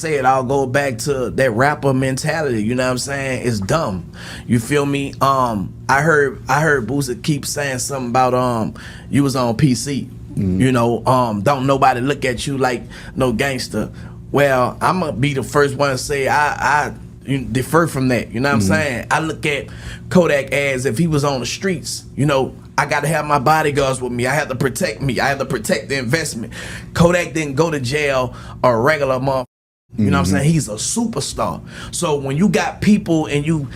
said, I'll go back to that rapper mentality. You know what I'm saying? It's dumb. You feel me? I heard Boosie keep saying something about you was on PC. You know, don't nobody look at you like no gangster. Well, I'm gonna be the first one to say I defer from that. You know what I'm saying? I look at Kodak as if he was on the streets. You know, I got to have my bodyguards with me. I have to protect me. I have to protect the investment. Kodak didn't go to jail a regular month. You know what I'm saying? He's a superstar. So when you got people and you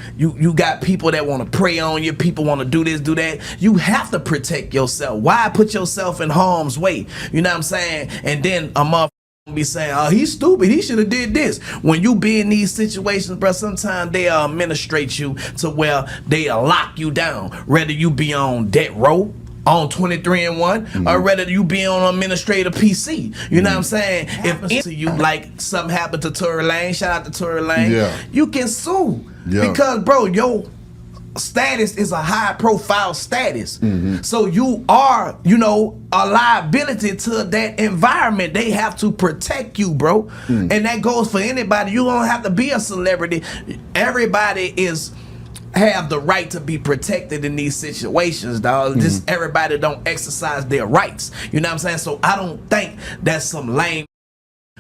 got people that want to prey on you, people want to do this, do that, you have to protect yourself. Why put yourself in harm's way? You know what I'm saying? And then a motherfucker be saying, oh, he's stupid, he should have did this. When you be in these situations, bro, sometimes they'll administrate you to where they'll lock you down. Whether you be on death row, on 23 and 1, or whether you be on administrative PC. You know what I'm saying? If to you like something happened to Tory Lane, shout out to Tory Lane, you can sue. Because bro, your status is a high profile status. So you are, you know, a liability to that environment. They have to protect you, bro. And that goes for anybody. You don't have to be a celebrity. Everybody have the right to be protected in these situations, dog. Just everybody don't exercise their rights. You know what I'm saying? So I don't think that's some lame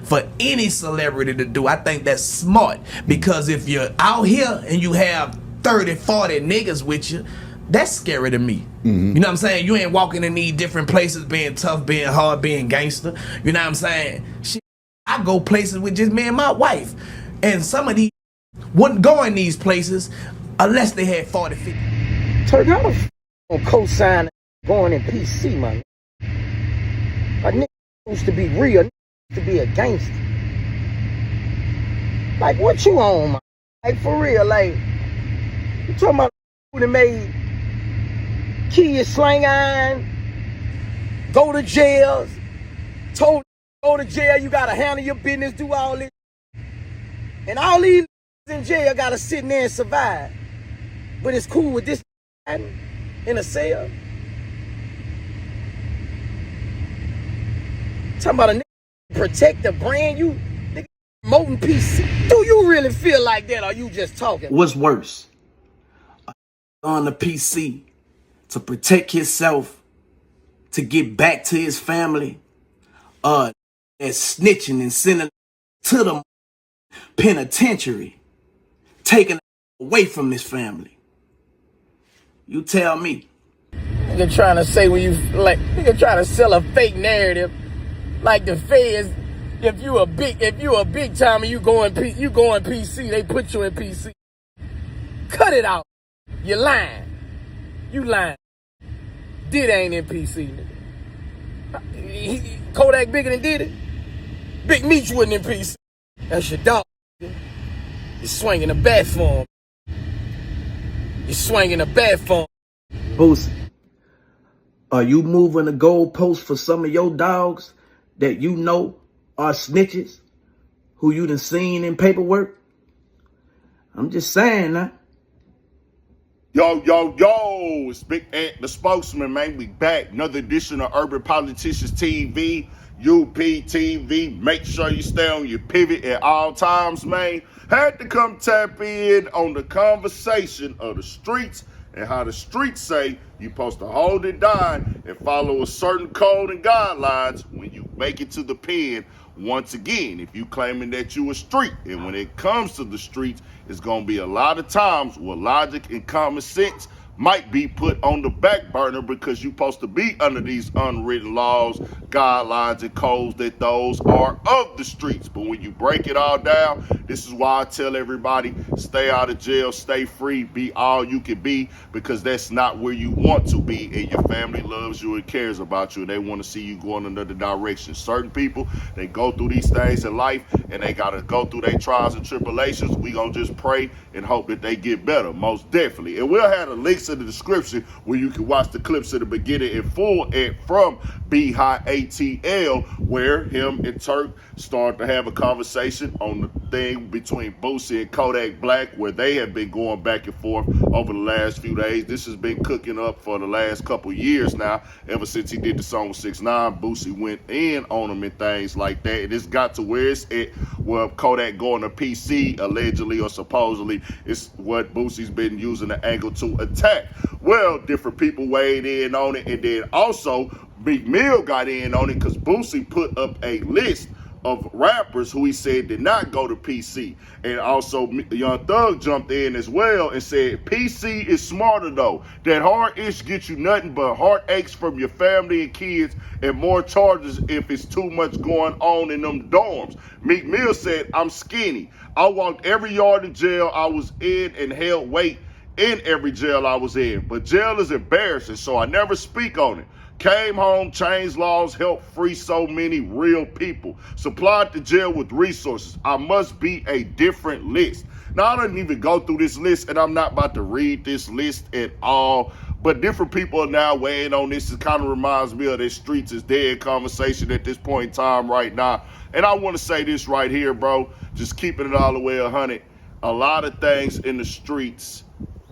for any celebrity to do. I think that's smart, because if you're out here and you have 30, 40 niggas with you, that's scary to me. You know what I'm saying? You ain't walking in these different places being tough, being hard, being gangster. You know what I'm saying? Shit, I go places with just me and my wife, and some of these wouldn't go in these places unless they had 40, 50. Turk, how the f on co-sign going in PC, man? A nigga used to be real, a nigga used to be a gangster. Like, what you on, man? Like, for real, like, you talking about who that made kids slang iron, go to jails, told go to jail, you gotta handle your business, do all this. And all these in jail gotta sit in there and survive. But it's cool with this in a cell. Talking about a nigga protect the brand, you nigga promoting PC. Do you really feel like that, or you just talking? What's worse? On the PC to protect himself, to get back to his family, and snitching and sending to the penitentiary, taking away from his family. You tell me. Nigga trying to say when you like, nigga trying to sell a fake narrative, like the feds. If you a big time and you going PC, they put you in PC. Cut it out. You lying. You lying. Did ain't in PC, nigga. Kodak bigger than did it. Big Meek wasn't in PC. That's your dog. You're swinging a bat for him. You're swinging a bat for him. Boosie, are you moving the goalposts for some of your dogs that you know are snitches, who you done seen in paperwork? I'm just saying, huh? Yo, it's Big Ant, the spokesman, man. We back. Another edition of Urban Politicians TV, UPTV. Make sure you stay on your pivot at all times, man. Had to come tap in on the conversation of the streets and how the streets say you're supposed to hold it down and follow a certain code and guidelines when you make it to the pen. Once again, if you claiming that you a street, and when it comes to the streets, it's gonna be a lot of times where logic and common sense might be put on the back burner because you're supposed to be under these unwritten laws, guidelines, and codes that those are of the streets. But when you break it all down, this is why I tell everybody, stay out of jail, stay free, be all you can be, because that's not where you want to be, and your family loves you and cares about you, and they want to see you going another direction. Certain people, they go through these things in life, and they got to go through their trials and tribulations. We gonna just pray and hope that they get better, most definitely. And we'll have the links in the description where you can watch the clips at the beginning in full and from BHATL, where him and Turk started to have a conversation on the thing between Boosie and Kodak Black, where they have been going back and forth over the last few days. This has been cooking up for the last couple years now. Ever since he did the song with 6ix9ine, Boosie went in on him and things like that. And it's got to where it's at Well, Kodak going to PC, allegedly or supposedly, is what Boosie's been using the angle to attack. Well, different people weighed in on it, and then also Meek Mill got in on it because Boosie put up a list of rappers who he said did not go to PC. And also Young Thug jumped in as well and said PC is smarter though. That hard ish gets you nothing but heartaches from your family and kids and more charges if it's too much going on in them dorms. Meek Mill said, I'm skinny. I walked every yard in jail I was in and held weight in every jail I was in. But jail is embarrassing, so I never speak on it. Came home, changed laws, helped free so many real people. Supplied the jail with resources. I must be a different list. Now, I didn't even go through this list, and I'm not about to read this list at all. But different people are now weighing on this. It kind of reminds me of this streets is dead conversation at this point in time right now. And I want to say this right here, bro. Just keeping it all the way 100. A lot of things in the streets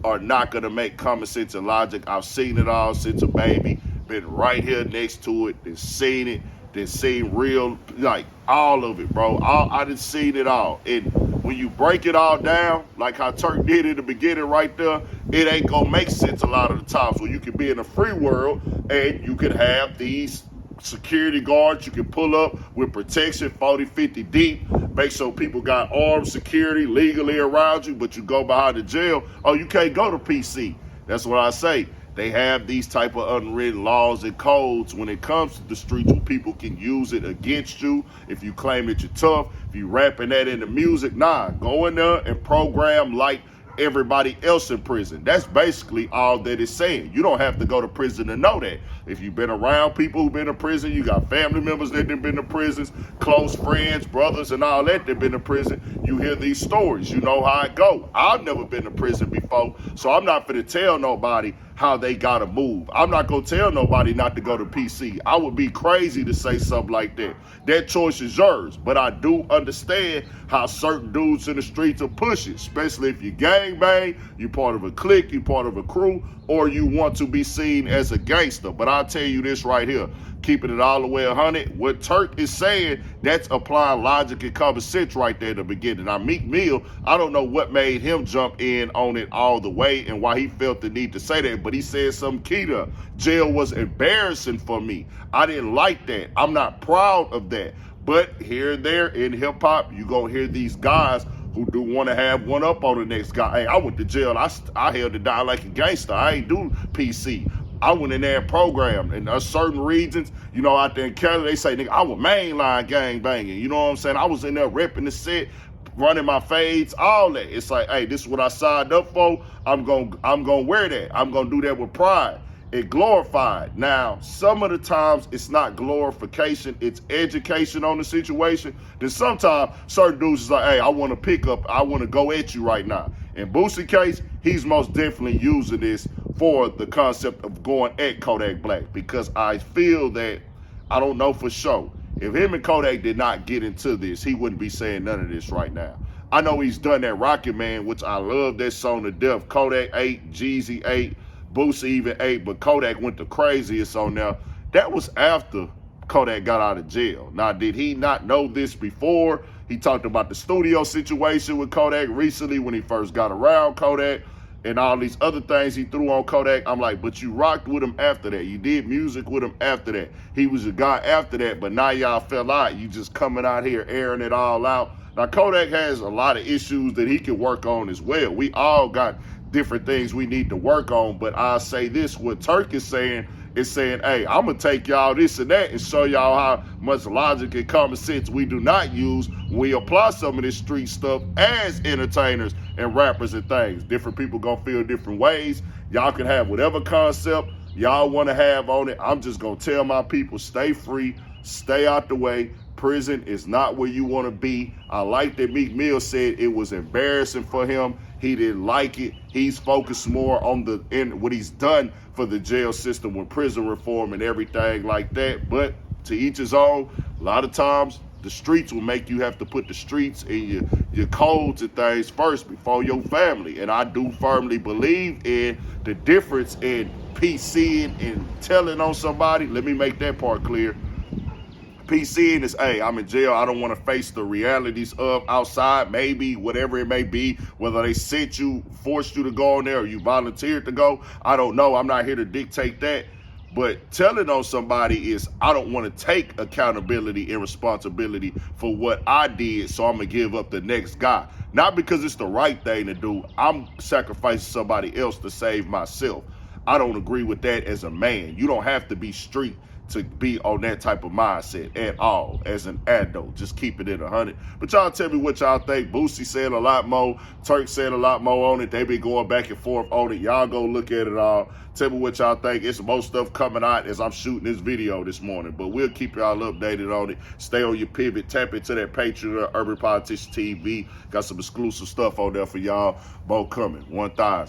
are not going to make common sense and logic. I've seen it all since a baby. Been right here next to it, then seen it, then seen real, like all of it, bro. I done seen it all. And when you break it all down, like how Turk did in the beginning right there, it ain't gonna make sense a lot of the times. Where you can be in a free world and you can have these security guards you can pull up with protection 40, 50 deep, make sure people got armed security legally around you, but you go behind the jail, oh, you can't go to PC. That's what I say. They have these type of unwritten laws and codes when it comes to the streets where people can use it against you. If you claim that you're tough, if you rapping that in the music, nah, go in there and program like everybody else in prison. That's basically all that it's saying. You don't have to go to prison to know that. If you've been around people who've been to prison, you got family members that have been to prisons, close friends, brothers, and all that been to prison, you hear these stories. You know how it go. I've never been to prison before, so I'm not finna tell nobody how they gotta move. I'm not gonna tell nobody not to go to PC. I would be crazy to say something like that. That choice is yours, but I do understand how certain dudes in the streets are pushing, especially if you gangbang, you part of a clique, you part of a crew, or you want to be seen as a gangster. But I'll tell you this right here, keeping it all the way 100, what Turk is saying, that's applying logic and common sense right there at the beginning. Now, Meek Mill, I don't know what made him jump in on it all the way and why he felt the need to say that, but he said something key to jail was embarrassing for me. I didn't like that. I'm not proud of that. But here and there in hip hop, you gonna hear these guys who do want to have one up on the next guy. Hey, I went to jail. I held it down like a gangster. I ain't do PC. I went in there and programmed. And there's certain regions, you know, out there in Canada, they say, nigga, I was mainline gang banging. You know what I'm saying? I was in there repping the set, running my fades, all that. It's like, hey, this is what I signed up for. I'm gonna wear that. I'm gonna do that with pride. It glorified. Now, some of the times it's not glorification, it's education on the situation. Then sometimes certain dudes is like, hey, I want to pick up, I want to go at you right now. In Boosie case, he's most definitely using this for the concept of going at Kodak Black, because I feel that, I don't know for sure, if him and Kodak did not get into this, he wouldn't be saying none of this right now. I know he's done that Rocket Man, which I love that song to death. Kodak 8, Jeezy 8, Boosie even 8, but Kodak went the craziest on there. That was after Kodak got out of jail. Now, did he not know this before? He talked about the studio situation with Kodak recently when he first got around Kodak and all these other things he threw on Kodak. I'm like, but you rocked with him after that. You did music with him after that. He was a guy after that, but now y'all fell out. You just coming out here airing it all out. Now, Kodak has a lot of issues that he can work on as well. We all got different things we need to work on, but I'll say this, what Turk is saying, hey, I'm gonna take y'all this and that and show y'all how much logic and common sense we do not use when we apply some of this street stuff as entertainers and rappers and things. Different people gonna feel different ways. Y'all can have whatever concept y'all want to have on it. I'm just gonna tell my people, stay free, stay out the way. Prison is not where you want to be. I like that Meek Mill said it was embarrassing for him. He didn't like it. He's focused more on what he's done for the jail system with prison reform and everything like that. But to each his own. A lot of times the streets will make you have to put the streets and your codes and things first before your family. And I do firmly believe in the difference in PCing and telling on somebody. Let me make that part clear. PC and it's, hey, I'm in jail. I don't want to face the realities of outside, maybe, whatever it may be, whether they sent you, forced you to go on there, or you volunteered to go. I don't know. I'm not here to dictate that. But telling on somebody is, I don't want to take accountability and responsibility for what I did, so I'm going to give up the next guy. Not because it's the right thing to do. I'm sacrificing somebody else to save myself. I don't agree with that as a man. You don't have to be street to be on that type of mindset at all as an adult. Just keep it at 100. But y'all tell me what y'all think. Boosie said a lot more. Turk said a lot more on it. They been going back and forth on it. Y'all go look at it all. Tell me what y'all think. It's more stuff coming out as I'm shooting this video this morning. But we'll keep y'all updated on it. Stay on your pivot. Tap into that Patreon, Urban Politician TV. Got some exclusive stuff on there for y'all. More coming. 1,000.